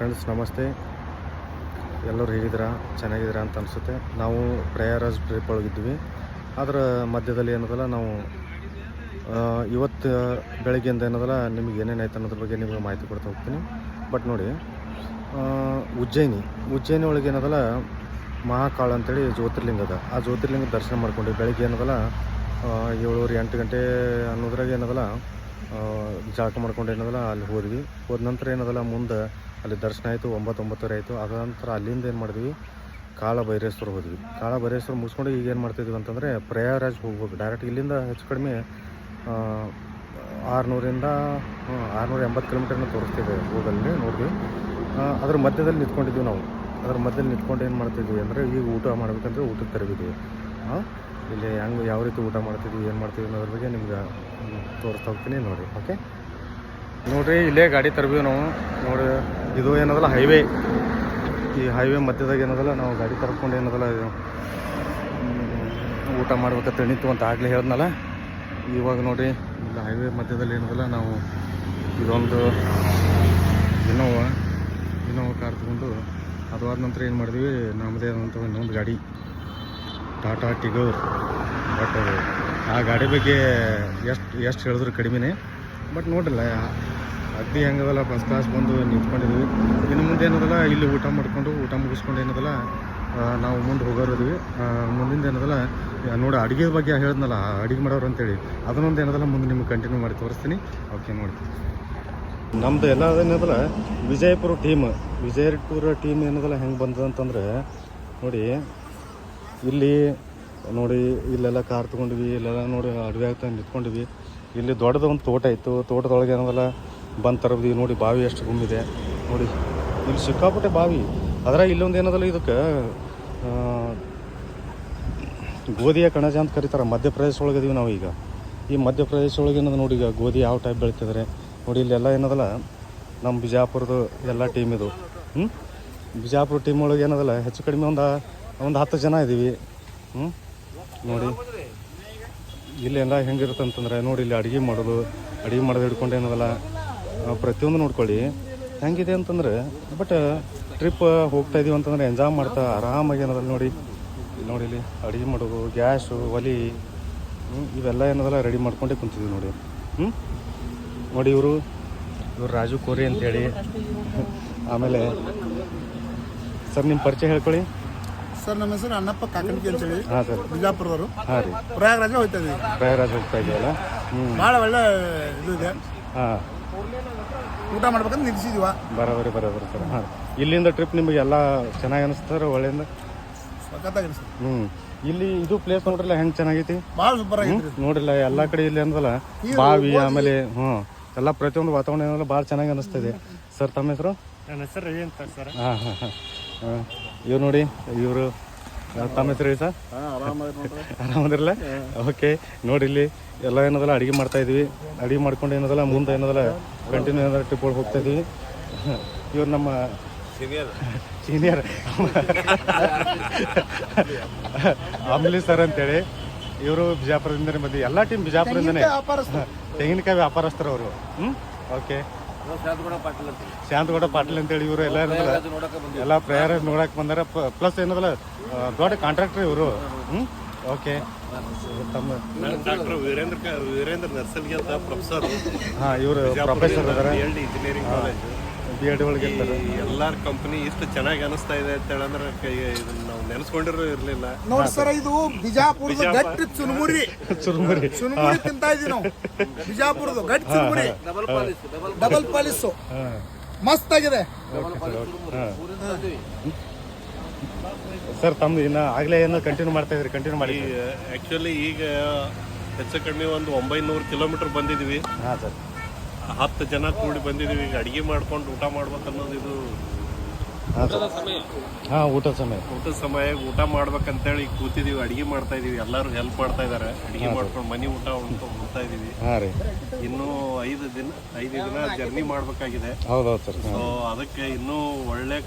Friends ನಮಸ್ತೆ. ಎಲ್ಲರೂ ಹೇಗಿದ್ದೀರಾ? ಚೆನ್ನಾಗಿದ್ದೀರಾ ಅಂತ ಅನಿಸುತ್ತೆ. ನಾವು ಪ್ರಯಾಗರಾಜ್ ಟ್ರಿಪ್ ಒಳಗಿದ್ವಿ. ಅದರ ಮಧ್ಯದಲ್ಲಿ ಏನದಲ್ಲ ನಾವು ಇವತ್ತು ಬೆಳಗ್ಗೆಯಿಂದ ಏನದಲ್ಲ ನಿಮಗೆ ಏನೇನಾಯ್ತು ಅನ್ನೋದ್ರ ಬಗ್ಗೆ ನಿಮಗೆ ಮಾಹಿತಿ ಕೊಡ್ತಾ ಹೋಗ್ತೀನಿ. ಬಟ್ ನೋಡಿ, ಉಜ್ಜಯಿನಿ ಒಳಗೆ ಏನದಲ್ಲ ಮಹಾಕಾಳ ಅಂತೇಳಿ ಜ್ಯೋತಿರ್ಲಿಂಗ ಅದ. ಆ ಜ್ಯೋತಿರ್ಲಿಂಗ ದರ್ಶನ ಮಾಡ್ಕೊಂಡು ಬೆಳಗ್ಗೆ ಏನದಲ್ಲ 7-8 ಗಂಟೆ ಅನ್ನೋದ್ರಾಗ ಏನದಲ್ಲ ಜಳಕ ಮಾಡ್ಕೊಂಡು ಏನದಲ್ಲ ಅಲ್ಲಿ ಹೋದ ನಂತರ ಏನದಲ್ಲ ಮುಂದೆ ಅಲ್ಲಿ ದರ್ಶನ ಆಯಿತು. 9-9:30 ಆಯಿತು. ಅದ ನಂತರ ಅಲ್ಲಿಂದ ಏನು ಮಾಡಿದ್ವಿ, ಕಾಳಭೈರೇಶ್ವರ ಹೋದ್ವಿ. ಕಾಳಭೈರೇಶ್ವರ ಮುಗಿಸ್ಕೊಂಡು ಈಗ ಏನು ಮಾಡ್ತಿದ್ವಿ ಅಂತಂದರೆ ಪ್ರಯಾಗರಾಜ್ ಹೋಗ್ಬೇಕು. ಡೈರೆಕ್ಟ್ ಇಲ್ಲಿಂದ ಹೆಚ್ಚು ಕಡಿಮೆ 680 ಕಿಲೋಮೀಟರ್ನ ತೋರಿಸ್ತಿದೆ ಹೋಗಲ್ಲಿ ನೋಡಿದ್ವಿ. ಅದ್ರ ಮಧ್ಯದಲ್ಲಿ ನಿಂತ್ಕೊಂಡಿದ್ವಿ ನಾವು. ಅದ್ರ ಮಧ್ಯದಲ್ಲಿ ನಿಂತ್ಕೊಂಡು ಏನು ಮಾಡ್ತಿದ್ವಿ ಅಂದರೆ ಈಗ ಊಟ ಮಾಡ್ಬೇಕಂದ್ರೆ ಊಟಕ್ಕೆ ತರಬಿದ್ವಿ. ಇಲ್ಲಿ ಹೆಂಗೆ ಯಾವ ರೀತಿ ಊಟ ಮಾಡ್ತಿದ್ವಿ, ಏನು ಮಾಡ್ತೀವಿ ಅನ್ನೋದ್ರ ಬಗ್ಗೆ ನಿಮ್ಗೆ ತೋರಿಸ್ತಾ ಹೋಗ್ತೀನಿ ನೋಡಿ. ಓಕೆ ನೋಡಿರಿ, ಇಲ್ಲೇ ಗಾಡಿ ತರಬೀವಿ ನಾವು. ನೋಡಿ, ಇದು ಏನದಲ್ಲ ಹೈವೇ. ಈ ಹೈವೇ ಮಧ್ಯದಾಗ ಏನದಲ್ಲ ನಾವು ಗಾಡಿ ತರ್ಕೊಂಡು ಏನದಲ್ಲ ಊಟ ಮಾಡ್ಬೇಕಂತ ಎಣಿತು ಅಂತ ಆಗಲೇ ಹೇಳಿದ್ನಲ್ಲ. ಇವಾಗ ನೋಡಿ, ಇಲ್ಲ ಹೈವೇ ಮಧ್ಯದಲ್ಲಿ ಏನದಲ್ಲ ನಾವು ಇದೊಂದು ಇನೋವಾ ಕಾರ್ ತೊಗೊಂಡು ಅದಾದ ನಂತರ ಏನು ಮಾಡಿದ್ವಿ, ನಮ್ಮದೇ ಆದಂಥ ಇನ್ನೊಂದು ಗಾಡಿ ಟಾಟಾ ಟಿಗೋರ್. ಬಟ್ ಆ ಗಾಡಿ ಬಗ್ಗೆ ಎಷ್ಟು ಹೇಳಿದ್ರು ಕಡಿಮೆನೇ. ಬಟ್ ನೋಡಿಲ್ಲ ಅಗ್ದಿ ಹೆಂಗದಲ್ಲ ಫಸ್ಟ್ ಕ್ಲಾಸ್ ಬಂದು ನಿಂತ್ಕೊಂಡಿದ್ವಿ. ಇನ್ನು ಮುಂದೆ ಏನದಲ್ಲ ಇಲ್ಲಿ ಊಟ ಮುಗಿಸ್ಕೊಂಡು ಏನದಲ್ಲ ನಾವು ಮುಂದೆ ಹೋಗೋರಿದ್ವಿ. ಮುಂದಿಂದ ಏನದಲ್ಲ ನೋಡಿ, ಅಡುಗೆ ಬಗ್ಗೆ ಹೇಳಿದ್ನಲ್ಲ ಅಡುಗೆ ಮಾಡೋರು ಅಂತೇಳಿ, ಅದನ್ನೊಂದು ಏನದಲ್ಲ ಮುಂದೆ ನಿಮ್ಗೆ ಕಂಟಿನ್ಯೂ ಮಾಡಿ ತೋರಿಸ್ತೀನಿ. ಓಕೆ ನೋಡಿ, ನಮ್ಮದು ಎಲ್ಲ ಏನದಲ್ಲ ವಿಜಯಪುರ ಟೀಮ್ ಏನದಲ್ಲ ಹೆಂಗೆ ಬಂದದ ಅಂತಂದರೆ ನೋಡಿ, ಇಲ್ಲಿ ನೋಡಿ ಇಲ್ಲೆಲ್ಲ ಕಾರ್ ತೊಗೊಂಡ್ವಿ. ಇಲ್ಲೆಲ್ಲ ನೋಡಿ ಅಡುಗೆ ಆಗ್ತಾ ನಿಂತ್ಕೊಂಡಿವಿ. ಇಲ್ಲಿ ದೊಡ್ಡದೊಂದು ತೋಟ ಇತ್ತು. ತೋಟದೊಳಗೆ ಏನದಲ್ಲ ಬಂದು ತರಬ್ದಿ. ನೋಡಿ ಬಾವಿ ಎಷ್ಟು ಗುಮ್ಮಿದೆ ನೋಡಿ. ಇಲ್ಲಿ ಸಿಕ್ಕಾಪಟ್ಟೆ ಬಾವಿ. ಅದ್ರಾಗ ಇಲ್ಲೊಂದು ಏನದಲ್ಲ ಇದಕ್ಕೆ ಗೋಧಿಯ ಕಣಜ ಅಂತ ಕರೀತಾರೆ. ಮಧ್ಯಪ್ರದೇಶ ಒಳಗಿದೀವಿ ನಾವು ಈಗ. ಈ ಮಧ್ಯಪ್ರದೇಶ ಒಳಗೆ ಏನದ ನೋಡಿ, ಈಗ ಗೋಧಿ ಯಾವ ಟೈಪ್ ಬೆಳೀತಿದ್ದಾರೆ ನೋಡಿ. ಇಲ್ಲೆಲ್ಲ ಏನದಲ್ಲ ನಮ್ಮ ಬಿಜಾಪುರದ್ದು ಎಲ್ಲ ಟೀಮ್ ಇದು. ಬಿಜಾಪುರ ಟೀಮ್ ಒಳಗೆ ಏನದಲ್ಲ ಹೆಚ್ಚು ಕಡಿಮೆ ಒಂದು 10 ಜನ ಇದ್ದೀವಿ. ನೋಡಿ ಇಲ್ಲೆಲ್ಲ ಹೆಂಗಿರುತ್ತೆ ಅಂತಂದರೆ ನೋಡಿ, ಇಲ್ಲಿ ಅಡುಗೆ ಮಾಡೋದು ಹಿಡ್ಕೊಂಡು ಏನದಲ್ಲ ಪ್ರತಿಯೊಂದು ನೋಡ್ಕೊಳ್ಳಿ ಹೆಂಗಿದೆ ಅಂತಂದರೆ. ಬಟ್ ಟ್ರಿಪ್ ಹೋಗ್ತಾ ಇದೀವಿ ಅಂತಂದರೆ ಎಂಜಾಯ್ ಮಾಡ್ತಾ ಆರಾಮಾಗಿ ಏನದಲ್ಲ ನೋಡಿ ಇಲ್ಲಿ ಅಡುಗೆ ಮಾಡೋದು, ಗ್ಯಾಸು, ಒಲೆ ಇವೆಲ್ಲ ಏನದಲ್ಲ ರೆಡಿ ಮಾಡ್ಕೊಂಡೇ ಕುಂತಿದ್ವಿ ನೋಡಿ. ನೋಡಿ ಇವರು ರಾಜು ಕೋರಿ ಅಂತೇಳಿ. ಆಮೇಲೆ ಸರ್ ನಿಮ್ಮ ಪರಿಚಯ ಹೇಳ್ಕೊಳ್ಳಿ. ಸರ್ ನಮ್ಮ ಹೆಸರು ಅಣ್ಣಪ್ಪ ಕಾಕಣಿಕೆ ಅಂತೇಳಿ. ಹಾಂ ಸರ್, ಬಿಜಾಪುರದವರು. ಹಾಂ ರೀ, ಪ್ರಯಾಗರಾಜ ಹೋಗ್ತಾ ಇದೀವಿ. ಪ್ರಯಾಗರಾಜ್ ಹೋಗ್ತಾ ಇದೆಯಲ್ಲ. ಭಾಳ ಒಳ್ಳೆ ಇದು ಇದೆ. ಹಾಂ, ಊಟ ಮಾಡ್ಬೇಕಂತ ನಿಲ್ಸಿದೀವ. ಬರೋಬರಿ ಸರ್. ಹಾಂ, ಇಲ್ಲಿಂದ ಟ್ರಿಪ್ ನಿಮಗೆ ಎಲ್ಲ ಚೆನ್ನಾಗಿ ಅನಿಸ್ತಾರೆ, ಒಳ್ಳೆಯಿಂದ ಸಖತ್ತಾಗಿ ಸರ್. ಇಲ್ಲಿ ಇದು ಪ್ಲೇಸ್ ನೋಡ್ರಲ್ಲ ಹೆಂಗೆ ಚೆನ್ನಾಗೈತಿ, ಭಾಳ ಸೂಪರ್ ಆಗೈತಿ ನೋಡಿಲ್ಲ ಎಲ್ಲ ಕಡೆ ಇಲ್ಲಿ ಅಂದಲ್ಲ ಬಾವಿ, ಆಮೇಲೆ ಎಲ್ಲ ಪ್ರತಿಯೊಂದು ವಾತಾವರಣ ಏನಲ್ಲ ಭಾಳ ಚೆನ್ನಾಗಿ ಅನಿಸ್ತದೆ. ಸರ್ ತಮ್ಮ ಹೆಸರು? ನನ್ನ ಹೆಸರು ಅಂತ ಸರ್. ಹಾಂ ಇವ್ರು ನೋಡಿ, ಇವರು ತಮ್ಮ ಹೆಸರು ಹೇಳಿ ಸರ್? ಆರಾಮದಿರಲ್ಲ? ಓಕೆ ನೋಡಿ, ಇಲ್ಲಿ ಎಲ್ಲ ಏನದಲ್ಲ ಅಡುಗೆ ಮಾಡ್ತಾ ಇದ್ವಿ. ಅಡುಗೆ ಮಾಡ್ಕೊಂಡು ಏನದಲ್ಲ ಮುಂದೆ ಏನದಲ್ಲ ಕಂಟಿನ್ಯೂ ಏನಾದ್ರು ಟ್ರಿಪ್ ಒಳಗೆ ಹೋಗ್ತಾ ಇದ್ವಿ. ಇವ್ರು ನಮ್ಮ ಸೀನಿಯರ್ ಅಮ್ಲಿ ಸರ್ ಅಂತೇಳಿ. ಇವರು ಬಿಜಾಪುರದಿಂದನೇ ಬಂದು ಎಲ್ಲ ಟೀಮ್ ಬಿಜಾಪುರದಿಂದನೇ. ತೆಂಗಿನಕಾಯಿ ವ್ಯಾಪಾರಸ್ಥರು ಅವರು. ಓಕೆ, ಶಾಂತಗೌಡ ಪಾಟೀಲ್ ಅಂತೇಳಿ ಇವರು ಎಲ್ಲ ಪ್ರಯಾಗರಾಜ್ ನೋಡಕ್ಕೆ ಬಂದಾರ. ಪ್ಲಸ್ ಏನದಲ್ಲ ದೊಡ್ಡ ಕಾಂಟ್ರಾಕ್ಟರ್ ಇವರು. ಓಕೆ, ತಮ್ಮ ಡಾಕ್ಟರ್ ವೀರೇಂದ್ರ ನರ್ಸಲ್ಗಿ ಅಂತ ಪ್ರೊಫೆಸರ್. ಹಾಂ, ಇವರು ಪ್ರೊಫೆಸರ್ ಅದಾರ, ಇಂಜಿನಿಯರಿಂಗ್ ಕಾಲೇಜ್ BEd ಒಳಗೆ ಇರ್ತಾರೆ. ಎಲ್ಲಾರ ಕಂಪನಿ ಇಷ್ಟು ಚೆನ್ನಾಗಿ ಅನಿಸ್ತಾ ಇದೆ ಅಂತ ಹೇಳಂದ್ರೆ ನಾವು ನೆನೆಸ್ಕೊಂಡಿರೋ ಇರ್ಲಿಲ್ಲ. ನೋಡಿ ಸರ್, ಇದು ಬಿಜಾಪುರದ ಗಟ್ಟಿ ಚುರುಮುರಿ ತಿಂತಾ ಇದೀವಿ ನಾವು. ಬಿಜಾಪುರದ ಗಟ್ಟಿ ಚುರುಮುರಿ ಡಬಲ್ ಪಾಲಿಸು ಮಸ್ತ್ ಆಗಿದೆ ಸರ್. ತಮ್ದು ಇನ್ನು ಆಗಲೇ ಏನೋ ಕಂಟಿನ್ಯೂ ಮಾಡ್ತಾ ಇದ್ರಿ, ಕಂಟಿನ್ಯೂ ಮಾಡಿ. ಆ್ಯಕ್ಚುಲಿ ಈಗ ಹೆಚ್ಚು ಕಡಿಮೆ ಒಂದು 900 ಕಿಲೋಮೀಟರ್ ಬಂದಿದ್ವಿ. ಹಾಂ ಸರ್, 10 ಜನ ಕೂಡಿ ಬಂದಿದ್ದೀವಿ. ಈಗ ಅಡುಗೆ ಮಾಡ್ಕೊಂಡು ಊಟ ಮಾಡ್ಬೇಕನ್ನೋದು ಇದು ಊಟದ ಸಮಯ. ಊಟ ಮಾಡ್ಬೇಕಂತೇಳಿ ಕೂತಿದೀವಿ, ಅಡುಗೆ ಮಾಡ್ತಾ ಇದೀವಿ. ಎಲ್ಲರೂ ಹೆಲ್ಪ್ ಮಾಡ್ತಾ ಇದಾರೆ. ಅಡುಗೆ ಮಾಡ್ಕೊಂಡು ಮನೆ ಊಟ ಉಣ್ತಾ ಇದೀವಿ. ಇನ್ನೂ 5 ದಿನ ಜರ್ನಿ ಮಾಡ್ಬೇಕಾಗಿದೆ. ಹೌದೌದು ಸರ್. ಸೊ ಅದಕ್ಕೆ ಇನ್ನೂ ಒಳ್ಳೆ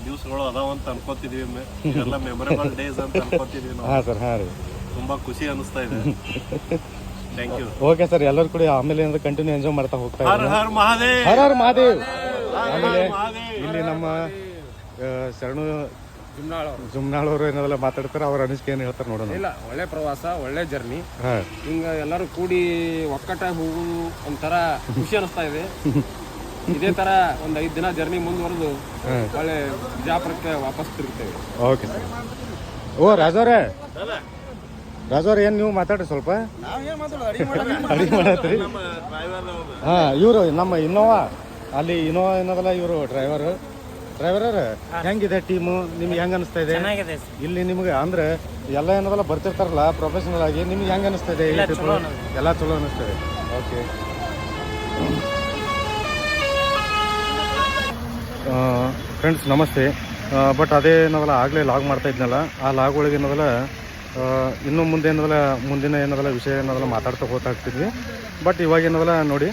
ದಿವಸಗಳು ಅದಾವಂತ ಅನ್ಕೋತಿದೀವಿ. ಎಲ್ಲ ಮೆಮೊರೇಬಲ್ ಡೇಸ್ ಅಂತ ಅನ್ಕೋತಿದೀವಿ ನಾವು. ತುಂಬಾ ಖುಷಿ ಅನಿಸ್ತಾ ಇದೆ. Thank you. ಓಕೆ ಸರ್, ಎಲ್ಲರೂ ಕೂಡ ಆಮೇಲೆ ಕಂಟಿನ್ಯೂ ಎಂಜಾಯ್ ಮಾಡ್ತಾ ಹೋಗ್ತಾ ಹರ್ ಹರ್ ಮಹಾದೇವ್. ಹರ್ ಹರ್ ಮಹಾದೇವ್. ಆಮೇಲೆ ಇಲ್ಲಿ ನಮ್ಮ ಶರಣು ಜುಮ್ನಾಳವರು ಏನದಲ್ಲ ಮಾತಾಡ್ತಾರೆ, ಅವ್ರ ಅನಿಸಿಕೆ ಏನು ಹೇಳ್ತಾರೆ ನೋಡೋಣ. ಇಲ್ಲ, ಒಳ್ಳೆ ಪ್ರವಾಸ, ಒಳ್ಳೆ ಜರ್ನಿ. ಹಾಂ, ಹಿಂಗ ಎಲ್ಲರೂ ಕೂಡಿ ಒಕ್ಕಟ್ಟಾಗಿ ಹೋಗುದು ಒಂಥರ ಖುಷಿ ಅನಿಸ್ತಾ ಇದೆ. ಇದೇ ತರ ಒಂದ್ 5 ದಿನ ಜರ್ನಿ ಮುಂದುವರೆದು ಒಳ್ಳೆ ಬಿಜಾಪುರಕ್ಕೆ ವಾಪಸ್ ತಿರುಗ್ತೇವೆ. Okay sir. ಓ ರಾಜವ್ರೆ ಏನು ನೀವು ಮಾತಾಡ್ರಿ ಸ್ವಲ್ಪ. ಅಡಿಗೆ ಮಾಡತ್ರಿ? ಹಾಂ, ಇವರು ನಮ್ಮ ಇನ್ನೋವಾ, ಅಲ್ಲಿ ಇನ್ನೋವಾ ಏನದಲ್ಲ ಇವರು ಡ್ರೈವರ್ ಹೆಂಗಿದೆ ಟೀಮು? ನಿಮ್ಗೆ ಹೆಂಗೆ ಅನಿಸ್ತಾ ಇದೆ ಇಲ್ಲಿ? ನಿಮ್ಗೆ ಅಂದ್ರೆ ಎಲ್ಲ ಏನದಲ್ಲ ಬರ್ತಿರ್ತಾರಲ್ಲ ಪ್ರೊಫೆಷನಲ್ ಆಗಿ, ನಿಮ್ಗೆ ಹೆಂಗೆ ಅನಿಸ್ತಾ ಇದೆ? ಎಲ್ಲ ಚಲೋ ಅನಿಸ್ತದೆ. ಓಕೆ ಫ್ರೆಂಡ್ಸ್, ನಮಸ್ತೆ. ಬಟ್ ಅದೇ ಏನದಲ್ಲ ಆಗಲೇ ಲಾಗ್ ಮಾಡ್ತಾ ಇದ್ನಲ್ಲ, ಆ ಲಾಗ್ ಒಳಗೆ ಏನದಲ್ಲ ಇನ್ನು ಮುಂದೆ ಏನದಲ್ಲ ಮುಂದಿನ ಏನದಲ್ಲ ವಿಷಯ ಏನದಲ್ಲ ಮಾತಾಡ್ತಾ ಹೋಗ್ತಾಗ್ತಿದ್ವಿ. ಬಟ್ ಇವಾಗ ಏನದಲ್ಲ ನೋಡಿ,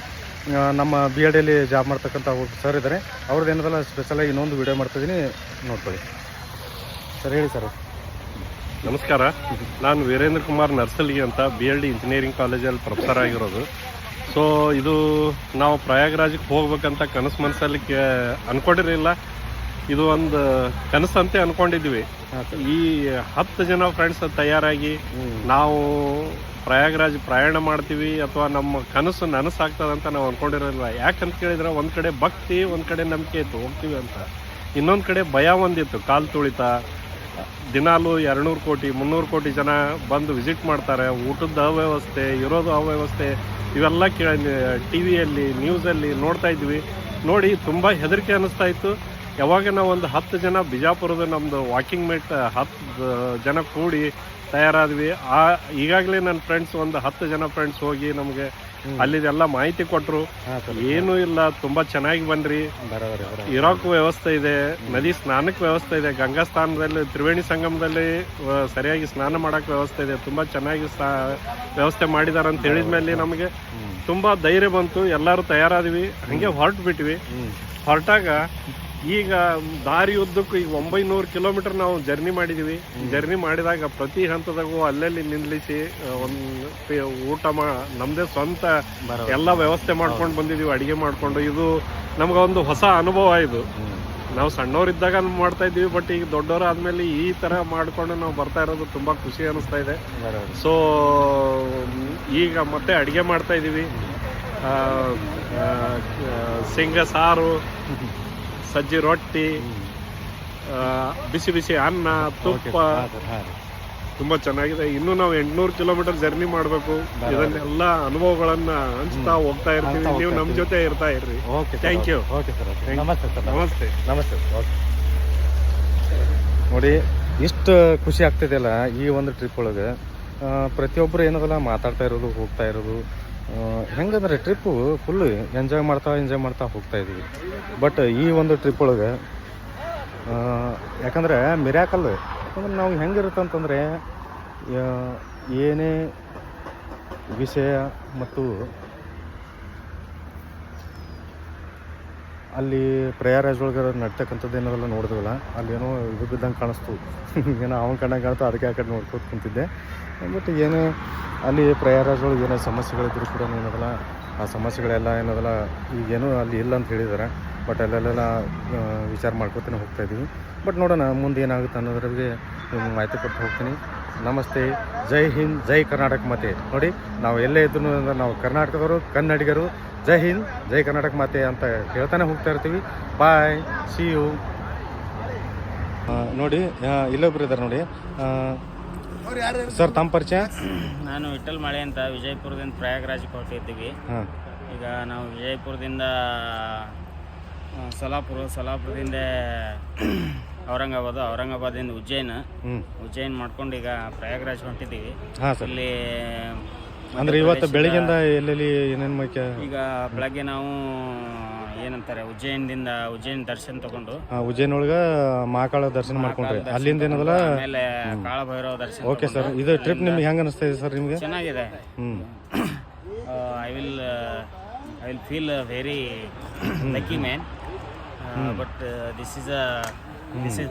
ನಮ್ಮ BED ಜಾಬ್ ಮಾಡ್ತಕ್ಕಂಥ ಸರ್ ಇದ್ದಾರೆ, ಅವ್ರದ್ದು ಏನದಲ್ಲ ಸ್ಪೆಷಲಾಗಿ ಇನ್ನೊಂದು ವಿಡಿಯೋ ಮಾಡ್ತಿದ್ದೀನಿ, ನೋಡ್ಕೊಳ್ಳಿ ಸರ್. ಹೇಳಿ ಸರ್. ನಮಸ್ಕಾರ, ನಾನು ವೀರೇಂದ್ರ ಕುಮಾರ್ ನರ್ಸಲ್ಗಿ ಅಂತ BLD ಇಂಜಿನಿಯರಿಂಗ್ ಕಾಲೇಜಲ್ಲಿ ಪ್ರೊಫೆಸರ್ ಆಗಿರೋದು. ಸೊ ಇದು ನಾವು ಪ್ರಯಾಗ್ರಾಜ್ಗೆ ಹೋಗ್ಬೇಕಂತ ಕನಸು ಮನಸ್ಸಲ್ಲಿ ಅನ್ಕೊಂಡಿರಲಿಲ್ಲ. ಇದು ಒಂದು ಕನಸಂತೆ ಅನ್ಕೊಂಡಿದ್ವಿ. ಈ 10 ಜನ ಫ್ರೆಂಡ್ಸ್ ತಯಾರಾಗಿ ನಾವು ಪ್ರಯಾಗ್ರಾಜ್ ಪ್ರಯಾಣ ಮಾಡ್ತೀವಿ ಅಥವಾ ನಮ್ಮ ಕನಸು ನನಸಾಗ್ತದಂತ ನಾವು ಅನ್ಕೊಂಡಿರಲಿಲ್ಲ. ಯಾಕಂತ ಕೇಳಿದ್ರೆ ಒಂದ್ ಕಡೆ ಭಕ್ತಿ, ಒಂದ್ ಕಡೆ ನಂಬಿಕೆ ಇತ್ತು ಹೋಗ್ತೀವಿ ಅಂತ, ಇನ್ನೊಂದ್ ಕಡೆ ಭಯ ಒಂದಿತ್ತು. ಕಾಲು ತುಳಿತ, ದಿನಾಲು 200 ಕೋಟಿ 300 ಕೋಟಿ ಜನ ಬಂದು ವಿಸಿಟ್ ಮಾಡ್ತಾರೆ, ಊಟದ ಅವ್ಯವಸ್ಥೆ, ಇರೋದು ಅವ್ಯವಸ್ಥೆ, ಇವೆಲ್ಲ ಟಿವಿಯಲ್ಲಿ ನ್ಯೂಸಲ್ಲಿ ನೋಡ್ತಾ ಇದ್ವಿ. ನೋಡಿ ತುಂಬ ಹೆದರಿಕೆ ಅನ್ನಿಸ್ತಾ ಇತ್ತು. ಯಾವಾಗ ನಾವು ಒಂದು 10 ಜನ ಬಿಜಾಪುರದ ನಮ್ಮದು ವಾಕಿಂಗ್ ಮೇಟ್ 10 ಜನ ಕೂಡಿ ತಯಾರಾದ್ವಿ. ಈಗಾಗಲೇ ನನ್ನ ಫ್ರೆಂಡ್ಸ್ ಒಂದು 10 ಜನ ಫ್ರೆಂಡ್ಸ್ ಹೋಗಿ ನಮಗೆ ಅಲ್ಲಿದೆಲ್ಲ ಮಾಹಿತಿ ಕೊಟ್ಟರು. ಏನೂ ಇಲ್ಲ, ತುಂಬ ಚೆನ್ನಾಗಿ ಬನ್ರಿ, ಇರೋಕ್ಕೂ ವ್ಯವಸ್ಥೆ ಇದೆ, ನದಿ ಸ್ನಾನಕ್ಕೆ ವ್ಯವಸ್ಥೆ ಇದೆ, ಗಂಗಾ ಸ್ನಾನದಲ್ಲಿ ತ್ರಿವೇಣಿ ಸಂಗಮದಲ್ಲಿ ಸರಿಯಾಗಿ ಸ್ನಾನ ಮಾಡೋಕ್ಕೆ ವ್ಯವಸ್ಥೆ ಇದೆ, ತುಂಬ ಚೆನ್ನಾಗಿ ವ್ಯವಸ್ಥೆ ಮಾಡಿದ್ದಾರೆ ಅಂತ ಹೇಳಿದ ಮೇಲೆ ನಮಗೆ ತುಂಬ ಧೈರ್ಯ ಬಂತು. ಎಲ್ಲರೂ ತಯಾರಾದ್ವಿ, ಹಾಗೆ ಹೊರಟುಬಿಟ್ವಿ. ಹೊರಟಾಗ ಈಗ ದಾರಿ ಉದ್ದಕ್ಕೂ ಈಗ 900 ಕಿಲೋಮೀಟರ್ ನಾವು ಜರ್ನಿ ಮಾಡಿದೀವಿ. ಜರ್ನಿ ಮಾಡಿದಾಗ ಪ್ರತಿ ಹಂತದಾಗೂ ಅಲ್ಲಲ್ಲಿ ನಿಲ್ಲಿಸಿ ಒಂದು ಊಟ ನಮ್ದೇ ಸ್ವಂತ ಎಲ್ಲ ವ್ಯವಸ್ಥೆ ಮಾಡ್ಕೊಂಡು ಬಂದಿದೀವಿ, ಅಡಿಗೆ ಮಾಡ್ಕೊಂಡು. ಇದು ನಮ್ಗೊಂದು ಹೊಸ ಅನುಭವ. ಇದು ನಾವು ಸಣ್ಣವರಿದ್ದಾಗ ಮಾಡ್ತಾ ಇದ್ದೀವಿ, ಬಟ್ ಈಗ ದೊಡ್ಡವರು ಆದ್ಮೇಲೆ ಈ ತರ ಮಾಡ್ಕೊಂಡು ನಾವು ಬರ್ತಾ ಇರೋದು ತುಂಬಾ ಖುಷಿ ಅನಿಸ್ತಾ ಇದೆ. ಸೊ ಈಗ ಮತ್ತೆ ಅಡಿಗೆ ಮಾಡ್ತಾ ಇದೀವಿ. ಶೇಂಗಾ ಸಾರು, ಸಜ್ಜಿ ರೊಟ್ಟಿ, ಬಿಸಿ ಬಿಸಿ ಅನ್ನ, ತುಪ್ಪ, ತುಂಬಾ ಚೆನ್ನಾಗಿದೆ. ಇನ್ನು ನಾವು 800 ಕಿಲೋಮೀಟರ್ ಜರ್ನಿ ಮಾಡಬೇಕು. ಇದನ್ನೆಲ್ಲ ಅನುಭವಗಳನ್ನ ಹಂಚ್ತಾ ಹೋಗ್ತಾ ಇರ್ತೀವಿ. ನೀವು ನಮ್ಮ ಜೊತೆ ಇರ್ತಾ ಇರ್ರಿ. Thank you. ನಮಸ್ತೆ. ನೋಡಿ, ಇಷ್ಟು ಖುಷಿ ಆಗ್ತಿದೆಯಲ್ಲ ಈ ಒಂದು ಟ್ರಿಪ್ ಒಳಗೆ. ಪ್ರತಿಯೊಬ್ಬರು ಏನದಲ್ಲ ಮಾತಾಡ್ತಾ ಇರೋದು, ಹೋಗ್ತಾ ಇರೋದು. ಹೆಂಗಂದ್ರೆ ಟ್ರಿಪ್ಪು ಫುಲ್ಲು ಎಂಜಾಯ್ ಮಾಡ್ತಾ ಹೋಗ್ತಾ ಇದ್ದೀವಿ. ಬಟ್ ಈ ಒಂದು ಟ್ರಿಪ್ ಒಳಗೆ ಯಾಕಂದರೆ ಮಿರಾಕಲ್. ಯಾಕಂದ್ರೆ ನಾವು ಹೆಂಗಿರುತ್ತೆ ಅಂತಂದರೆ, ಏನೇ ವಿಷಯ ಮತ್ತು ಅಲ್ಲಿ ಪ್ರಯಾಗ್ರಾಜ್ ಒಳಗೆ ನಡ್ತಕ್ಕಂಥದ್ದು ಏನದೆಲ್ಲ ನೋಡಿದ್ವಲ್ಲ, ಅಲ್ಲೇನೋ ಇದು ಬಿದ್ದಂಗೆ ಕಾಣಿಸ್ತು. ಏನೋ ಅವನ ಕಣ್ಣಾಗ ಕಾಣ್ತು, ಅದಕ್ಕೆ ಆ ಕಡೆ ನೋಡ್ಕೊತ ಕುಂತಿದ್ದೆ. ಬಟ್ ಏನು ಅಲ್ಲಿ ಪ್ರಯಾಗ್ರಾಜ್ ಒಳಗೆ ಏನೋ ಸಮಸ್ಯೆಗಳಿದ್ರು ಕೂಡ ಏನದಲ್ಲ, ಆ ಸಮಸ್ಯೆಗಳೆಲ್ಲ ಏನದಲ್ಲ ಈಗೇನು ಅಲ್ಲಿ ಇಲ್ಲ ಅಂತ ಹೇಳಿದ್ದಾರೆ. ಬಟ್ ಅಲ್ಲೆಲ್ಲ ವಿಚಾರ ಮಾಡ್ಕೊತಾನೆ ಹೋಗ್ತಾ ಇದ್ದೀವಿ. ಬಟ್ ನೋಡೋಣ ಮುಂದೆ ಏನಾಗುತ್ತೆ ಅನ್ನೋದ್ರಿಗೆ ನಿಮ್ಗೆ ಮಾಹಿತಿ ಕೊಟ್ಟು ಹೋಗ್ತೀನಿ. ನಮಸ್ತೆ, ಜೈ ಹಿಂದ್, ಜೈ ಕರ್ನಾಟಕ. ಮಾತೆ ನೋಡಿ, ನಾವು ಎಲ್ಲೇ ಇದ್ದು ನಾವು ಕರ್ನಾಟಕದವರು, ಕನ್ನಡಿಗರು. ಜೈ ಹಿಂದ್, ಜೈ ಕರ್ನಾಟಕ ಮಾತೆ ಅಂತ ಹೇಳ್ತಾನೆ ಹೋಗ್ತಾ ಇರ್ತೀವಿ. ಬಾಯ್, ಸಿ ಯು. ನೋಡಿ, ಇಲ್ಲೊಬ್ರು ಇದ್ದಾರೆ ನೋಡಿ. ಸರ್, ತಮ್ಮ ಪರಿಚಯ? ನಾನು ವಿಠಲ್ ಮಳೆ ಅಂತ, ವಿಜಯಪುರದಿಂದ ಪ್ರಯಾಗ್ರಾಜ್ಗೆ ಹೊರಟಿದ್ದೀವಿ. ಈಗ ನಾವು ವಿಜಯಪುರದಿಂದ ಸಲಾಪುರದಿಂದ ಔರಂಗಾಬಾದಿಂದ ಉಜ್ಜೈನ್ ಮಾಡ್ಕೊಂಡು ಈಗ ಪ್ರಯಾಗ್ರಾಜ್ ಹೊಂಟಿದ್ದೀವಿ. ಇಲ್ಲಿ ಅಂದ್ರೆ ಇವತ್ತು ಬೆಳಿಗ್ಗೆಯಿಂದ ಎಲ್ಲೆಲ್ಲಿ ಏನೇನು ಈಗ ಬೆಳಗ್ಗೆ ನಾವು ಏನಂತಾರೆ ಉಜ್ಜೈನ್ ದರ್ಶನ ತಗೊಂಡು ಉಜ್ಜೈನ್ ಒಳಗ ಮಹಾಕಾಳ ದರ್ಶನ ಮಾಡ್ಕೊಂಡ್ರಿ. ಅಲ್ಲಿಂದ ಏನದಲ್ಲ ಆಮೇಲೆ ಕಾಳಭೈರವ ದರ್ಶನ. ಓಕೆ ಸರ್, ಇದು ಟ್ರಿಪ್ ನಿಮ್ಗೆ ಹೆಂಗ ಅನಿಸ್ತಾ ಇದೆ ಸರ್? ನಿಮ್ಗೆ ಚೆನ್ನಾಗಿದೆ. I will feel very lucky man. But this is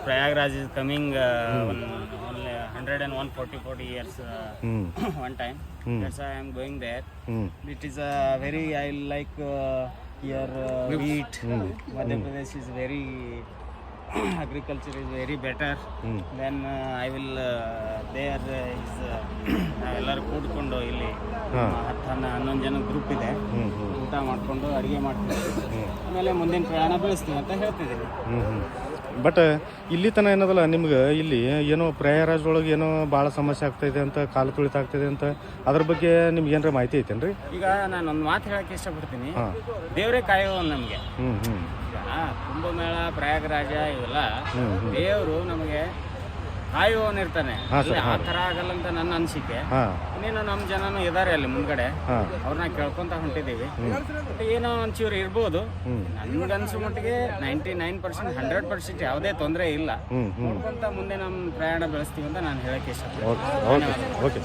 Prayagraj is coming only 140 years one time. That's why I am going there. It is a very, I like here wheat. Madhya Pradesh is very agriculture is very better. Then I will there is ನಾವೆಲ್ಲರೂ ಕೂಡ್ಕೊಂಡು ಇಲ್ಲಿ 10-11 ಜನ group ಇದೆ, ಊಟ ಮಾಡಿಕೊಂಡು ಅಡುಗೆ ಮಾಡ್ತೀವಿ, ಆಮೇಲೆ ಮುಂದಿನ ಪ್ರಯಾಣ ಬೆಳೆಸ್ತೀವಿ ಅಂತ ಹೇಳ್ತಿದ್ದೀವಿ. ಬಟ್ ಇಲ್ಲಿ ತನಕ ಏನದಲ್ಲ ನಿಮ್ಗೆ ಇಲ್ಲಿ ಏನೋ ಪ್ರಯಾಗರಾಜ್ ಒಳಗೆ ಏನೋ ಭಾಳ ಸಮಸ್ಯೆ ಆಗ್ತಾಯಿದೆ ಅಂತ, ಕಾಲು ತುಳಿತ ಆಗ್ತಾಯಿದೆ ಅಂತ, ಅದ್ರ ಬಗ್ಗೆ ನಿಮ್ಗೆ ಏನಾರ ಮಾಹಿತಿ ಐತೇನ್ರಿ? ಈಗ ನಾನು ಒಂದು ಮಾತು ಹೇಳಕ್ಕೆ ಇಷ್ಟಪಡ್ತೀನಿ, ದೇವರೇ ಕಾಯೋ ನಮಗೆ. ಕುಂಭಮೇಳ, ಪ್ರಯಾಗರಾಜ ಇವೆಲ್ಲ ದೇವರು ನಮಗೆ ಕಾಯುವವನಿರ್ತಾನೆ. ಆ ಥರ ಆಗಲ್ಲ ಅಂತ ನನ್ನ ಅನಿಸಿಕೆ. ಇನ್ನೇನು ನಮ್ಮ ಜನನು ಇದಾರೆ ಅಲ್ಲಿ ಮುಂದ್ಗಡೆ, ಅವ್ರನ್ನ ಕೇಳ್ಕೊಂತ ಹೊಂಟಿದ್ದೀವಿ. ಏನೋ ಒಂಚೂರು ಇರ್ಬೋದು, ನನ್ಗನ್ಸೋ ಮಟ್ಟಿಗೆ 99%, 100% ಯಾವುದೇ ತೊಂದರೆ ಇಲ್ಲ. ನೋಡ್ಕೊಂತ ಮುಂದೆ ನಮ್ಮ ಪ್ರಯಾಣ ಬೆಳೆಸ್ತೀವಿ ಅಂತ ನಾನು ಹೇಳಕ್ಕೆ ಇಷ್ಟಪಡ್ತೀನಿ. ಓಕೆ.